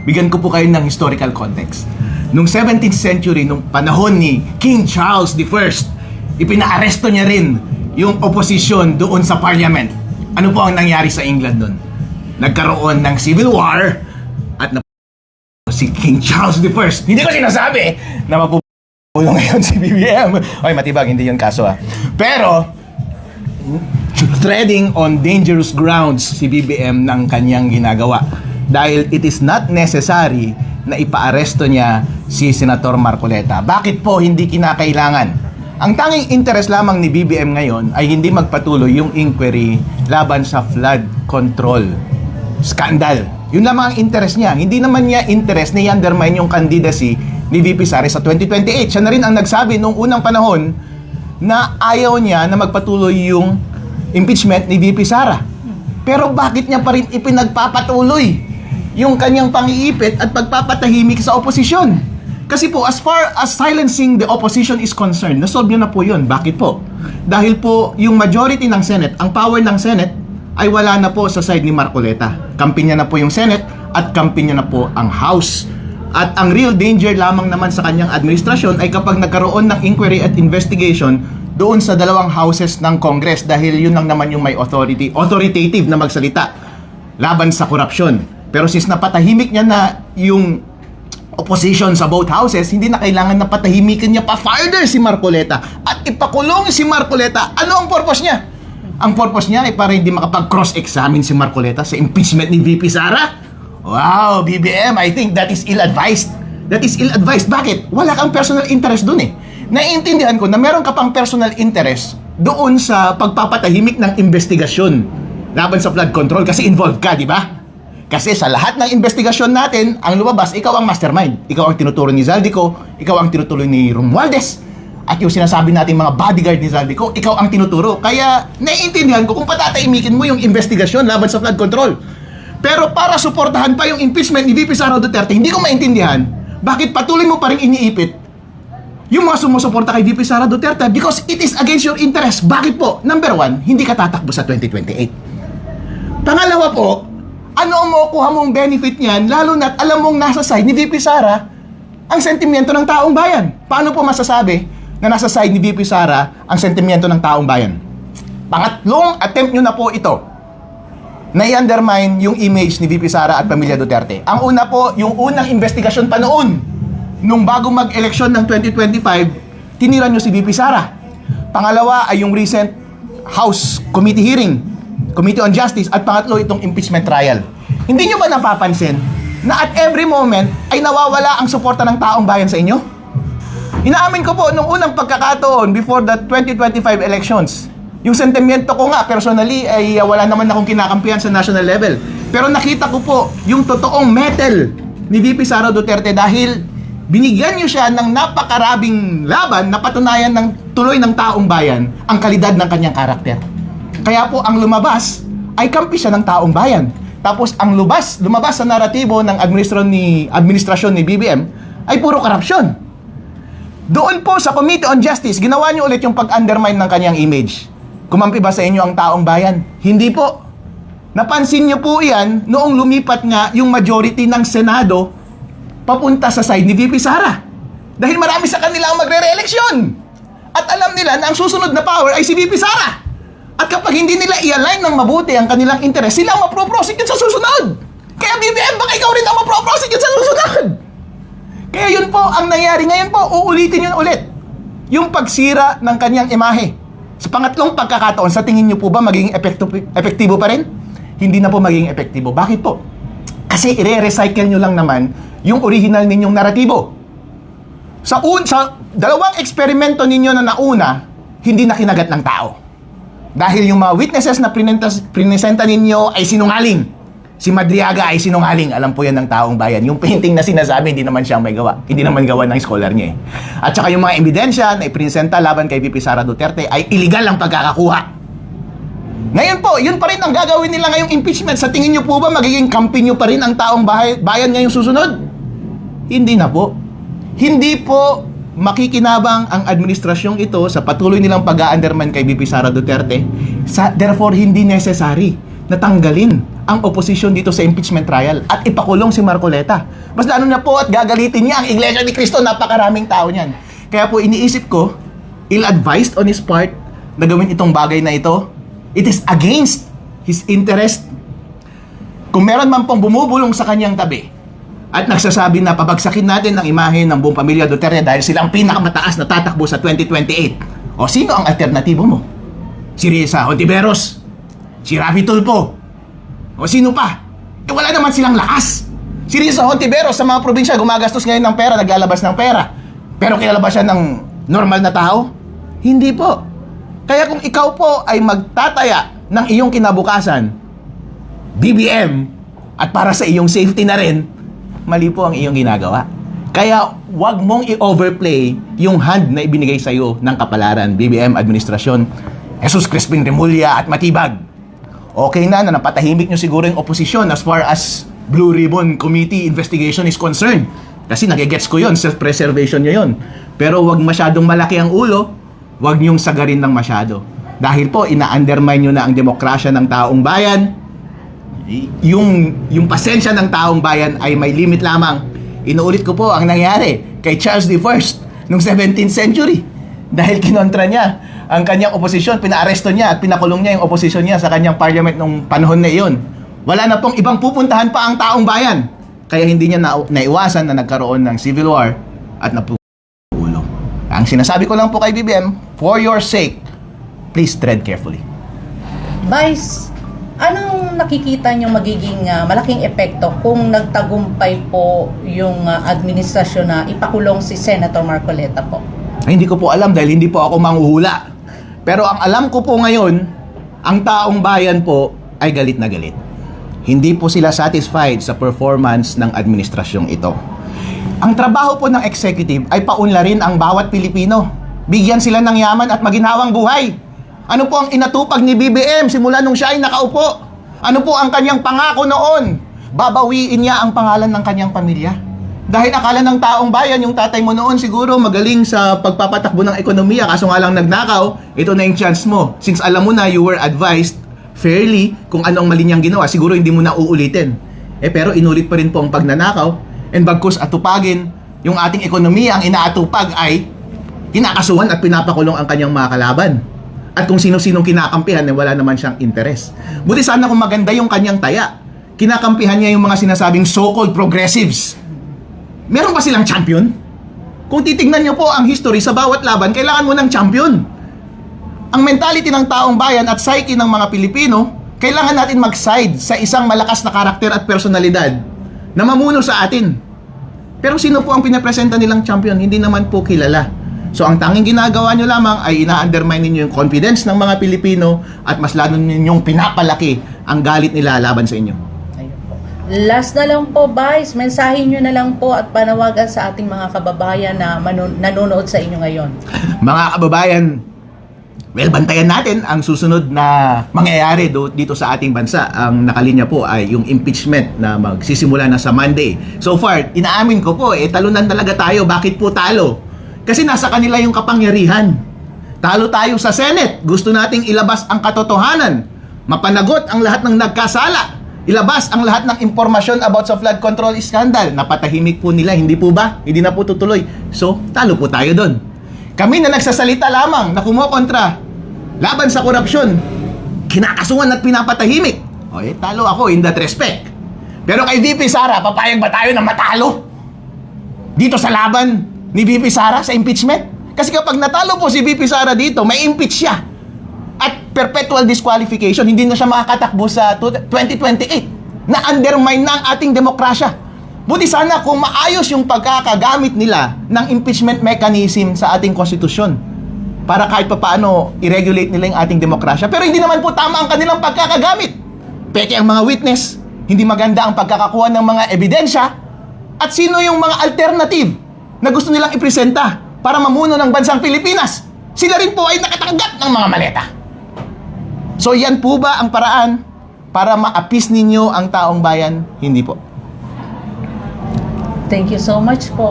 Bigyan ko po kayo ng historical context. Noong 17th century, nung panahon ni King Charles I, ipinaaresto niya rin yung opposition doon sa parliament. Ano po ang nangyari sa England doon? Nagkaroon ng civil war at si King Charles I. Hindi ko sinasabi na mapupulong ngayon si BBM. Oy, matibag, hindi yun kaso Pero, treading on dangerous grounds si BBM ng kanyang ginagawa. Dahil it is not necessary na ipaaresto niya si Senator Marcoleta. Bakit po hindi kinakailangan? Ang tanging interest lamang ni BBM ngayon ay hindi magpatuloy yung inquiry laban sa flood control scandal. Yun lamang ang interest niya. Hindi naman niya interest na i-undermine yung candidacy ni VP Sara sa 2028. Siya na rin ang nagsabi noong unang panahon na ayaw niya na magpatuloy yung impeachment ni VP Sara. Pero bakit niya pa rin ipinagpapatuloy yung kanyang pang-iipit at pagpapatahimik sa oposisyon? Kasi po, as far as silencing the opposition is concerned, nasolve niya na po yun. Bakit po? Dahil po, yung majority ng Senate, ang power ng Senate, ay wala na po sa side ni Marcoleta. Kampi niya na po yung Senate at kampi niya na po ang House. At ang real danger lamang naman sa kanyang administrasyon ay kapag nagkaroon ng inquiry at investigation doon sa dalawang houses ng Congress, dahil yun lang naman yung may authoritative na magsalita laban sa korupsyon. Pero since napatahimik niya na yung opposition sa both houses, hindi na kailangan na patahimikin niya pa further si Marcoleta at ipakulong si Marcoleta. Ano ang purpose niya? Ang purpose niya ay para hindi makapag-cross-examine si Marcoleta sa impeachment ni VP Sara. Wow, BBM, I think that is ill-advised. That is ill-advised. Bakit? Wala kang personal interest dun Naiintindihan ko na meron ka pang personal interest doon sa pagpapatahimik ng investigasyon laban sa flood control kasi involved ka, di ba? Kasi sa lahat ng investigasyon natin, ang lumabas, ikaw ang mastermind. Ikaw ang tinuturo ni Zaldico, ikaw ang tinuturo ni Romualdez, at yung sinasabi natin mga bodyguard ni Zaldico, ikaw ang tinuturo. Kaya naiintindihan ko kung patatahimikin mo yung investigasyon laban sa flood control. Pero para suportahan pa yung impeachment ni VP Sara Duterte, hindi ko maintindihan bakit patuloy mo pa rin iniipit yung mga sumusuporta kay VP Sara Duterte, because it is against your interest. Bakit po? Number one, hindi ka tatakbo sa 2028. Pangalawa po, ano ang makukuha mong benefit niyan, lalo na't alam mong nasa side ni VP Sara ang sentimiento ng taong bayan? Paano po masasabi na nasa side ni VP Sara ang sentimiento ng taong bayan? Pangatlong attempt nyo na po ito na i-undermine yung image ni VP Sara at pamilya Duterte. Ang una po, yung unang investigasyon pa noon, nung bago mag-eleksyon ng 2025, tinira nyo si VP Sara. Pangalawa ay yung recent House Committee hearing, Committee on Justice, at pangatlo itong impeachment trial. Hindi nyo ba napapansin na at every moment ay nawawala ang suporta ng taong bayan sa inyo? Inaamin ko po, nung unang pagkakataon before the 2025 elections, yung sentimiento ko nga personally ay wala naman akong kinakampihan sa national level. Pero nakita ko po yung totoong mettle ni VP Sara Duterte dahil binigyan niyo siya ng napakarabing laban na patunayan ng tuloy ng taong bayan ang kalidad ng kanyang karakter. Kaya po ang lumabas ay kampi siya ng taong bayan. Tapos ang lumabas sa naratibo ng administrasyon ni BBM ay puro korupsyon. Doon po sa Committee on Justice, ginawa niyo ulit yung pag-undermine ng kanyang image. Kumampi ba sa inyo ang taong bayan? Hindi po. Napansin niyo po yan noong lumipat nga yung majority ng Senado papunta sa side ni VP Sara. Dahil marami sa kanila ang magre-re-eleksyon. At alam nila na ang susunod na power ay si VP Sara. At kapag hindi nila i-align ng mabuti ang kanilang interes, sila ang mapro-prosecute sa susunod. Kaya BBM, baka ikaw rin ang mapro-prosecute sa susunod. Kaya yun po ang nangyari. Ngayon po, uulitin yun ulit. Yung pagsira ng kanyang imahe. Sa pangatlong pagkakataon, sa tingin nyo po ba magiging epektibo pa rin? Hindi na po magiging epektibo. Bakit po? Kasi i-recycle nyo lang naman yung original ninyong naratibo. Sa dalawang eksperimento ninyo na nauna, hindi na kinagat ng tao. Dahil yung mga witnesses na prinesenta ninyo ay sinungaling. Si Madriaga ay sinungaling. Alam po yan ng taong bayan. Yung painting na sinasabi, hindi naman siya may gawa. Hindi naman gawa ng scholar niya At saka yung mga ebidensya na iprinesenta laban kay VP Sara Duterte ay illegal ang pagkakakuha. Ngayon po, yun pa rin ang gagawin nila ngayong impeachment. Sa tingin nyo po ba magiging kampi nyo pa rin ang taong bayan ngayong susunod? Hindi na po. Hindi po makikinabang ang administrasyong ito sa patuloy nilang pag-undermine kay VP Sara Duterte. Therefore, hindi necessary na tanggalin ang opposition dito sa impeachment trial at ipakulong si Marcoleta. Mas lalo na po at gagalitin niya ang Iglesia ni Cristo, napakaraming tao niyan. Kaya po iniisip ko, ill-advised on his part na gawin itong bagay na ito. It is against his interest. Kung meron man pong bumubulong sa kanyang tabi at nagsasabi na pabagsakin natin ang imahe ng buong pamilya Duterte dahil sila ang pinakamataas na tatakbo sa 2028. O sino ang alternatibo mo? Si Risa Hontiveros? Si Rafi Tulfo? O sino pa? Eh wala naman silang lakas. Si Risa Hontiveros sa mga probinsya gumagastos ngayon ng pera, naglalabas ng pera. Pero kilala ba siya ng normal na tao? Hindi po. Kaya kung ikaw po ay magtataya ng iyong kinabukasan, BBM, at para sa iyong safety na rin, mali po ang iyong ginagawa. Kaya wag mong i-overplay yung hand na ibinigay sa iyo ng kapalaran, BBM administrasyon, Jesus Crispin Remulla at Matibag. Okay na napatahimik nyo siguro yung oposisyon as far as Blue Ribbon Committee investigation is concerned. Kasi nagigets ko yon, self-preservation nyo yon. Pero wag masyadong malaki ang ulo, wag nyong sagarin ng masyado. Dahil po, ina-undermine nyo na ang demokrasya ng taong bayan. Yung pasensya ng taong bayan ay may limit lamang. Inuulit ko po ang nangyari kay Charles I noong 17th century. Dahil kinontra niya ang kanyang oposisyon, pinaaresto niya at pinakulong niya yung oposisyon niya sa kanyang parliament nung panahon na iyon. Wala na pong ibang pupuntahan pa ang taong bayan. Kaya hindi niya naiwasan na nagkaroon ng civil war at napupulo. Ang sinasabi ko lang po kay BBM, for your sake, please tread carefully. Vice, anong nakikita nyo magiging malaking epekto kung nagtagumpay po yung administrasyon na ipakulong si Senator Marcoleta po? Ay, hindi ko po alam dahil hindi po ako manghuhula. Pero ang alam ko po ngayon, ang taong bayan po ay galit na galit. Hindi po sila satisfied sa performance ng administrasyong ito. Ang trabaho po ng executive ay paunlarin ang bawat Pilipino. Bigyan sila ng yaman at maginhawang buhay. Ano po ang inatupag ni BBM simula nung siya ay nakaupo? Ano po ang kanyang pangako noon? Babawiin niya ang pangalan ng kanyang pamilya. Dahil akala ng taong bayan, yung tatay mo noon siguro magaling sa pagpapatakbo ng ekonomiya, kaso nga lang nagnakaw, ito na yung chance mo. Since alam mo na you were advised fairly kung ano ang mali niyang ginawa, siguro hindi mo na uulitin. Pero inulit pa rin po ang pagnanakaw, and bagkus atupagin yung ating ekonomiya, ang inaatupag ay kinakasuhan at pinapakulong ang kanyang mga kalaban. At kung sino-sinong kinakampihan, wala naman siyang interes. Buti sana kung maganda yung kanyang taya. Kinakampihan niya yung mga sinasabing so-called progressives. Meron ba silang champion? Kung titignan niyo po ang history sa bawat laban, kailangan mo ng champion. Ang mentality ng taong bayan at psyche ng mga Pilipino, kailangan natin mag-side sa isang malakas na karakter at personalidad na mamuno sa atin. Pero sino po ang pinapresenta nilang champion? Hindi naman po kilala. So ang tanging ginagawa nyo lamang ay ina-undermine ninyo yung confidence ng mga Pilipino at mas lalo ninyong pinapalaki ang galit nila laban sa inyo. Ayun po. Last na lang po, Vice, mensahin nyo na lang po at panawagan sa ating mga kababayan na nanonood sa inyo ngayon. Mga kababayan, well, bantayan natin ang susunod na mangyayari dito sa ating bansa. Ang nakalinya po ay yung impeachment na magsisimula na sa Monday. So far, inaamin ko po, talunan talaga tayo. Bakit po talo? Kasi nasa kanila yung kapangyarihan. Talo tayo sa Senate. Gusto nating ilabas ang katotohanan. Mapanagot ang lahat ng nagkasala. Ilabas ang lahat ng impormasyon about sa flood control scandal. Napatahimik po nila, hindi po ba? Hindi na po tutuloy. So, talo po tayo doon. Kami na nagsasalita lamang na kumokontra laban sa korupsyon, kinakasuhan at pinapatahimik. O, talo ako in that respect. Pero kay VP Sara, papayag ba tayo na matalo? Dito sa laban ni VP Sara sa impeachment? Kasi kapag natalo po si VP Sara dito, may impeach siya. At perpetual disqualification, hindi na siya makakatakbo sa 2028. Na-undermine na ang ating demokrasya. Buti sana kung maayos yung pagkakagamit nila ng impeachment mechanism sa ating konstitusyon para kahit papaano i-regulate nila yung ating demokrasya. Pero hindi naman po tama ang kanilang pagkakagamit. Peke ang mga witness, hindi maganda ang pagkakakuha ng mga ebidensya, at sino yung mga alternative na gusto nilang ipresenta para mamuno ng bansang Pilipinas? Sila rin po ay nakatanggap ng mga maleta. So yan po ba ang paraan para ma-appease ninyo ang taong bayan? Hindi po. Thank you so much po.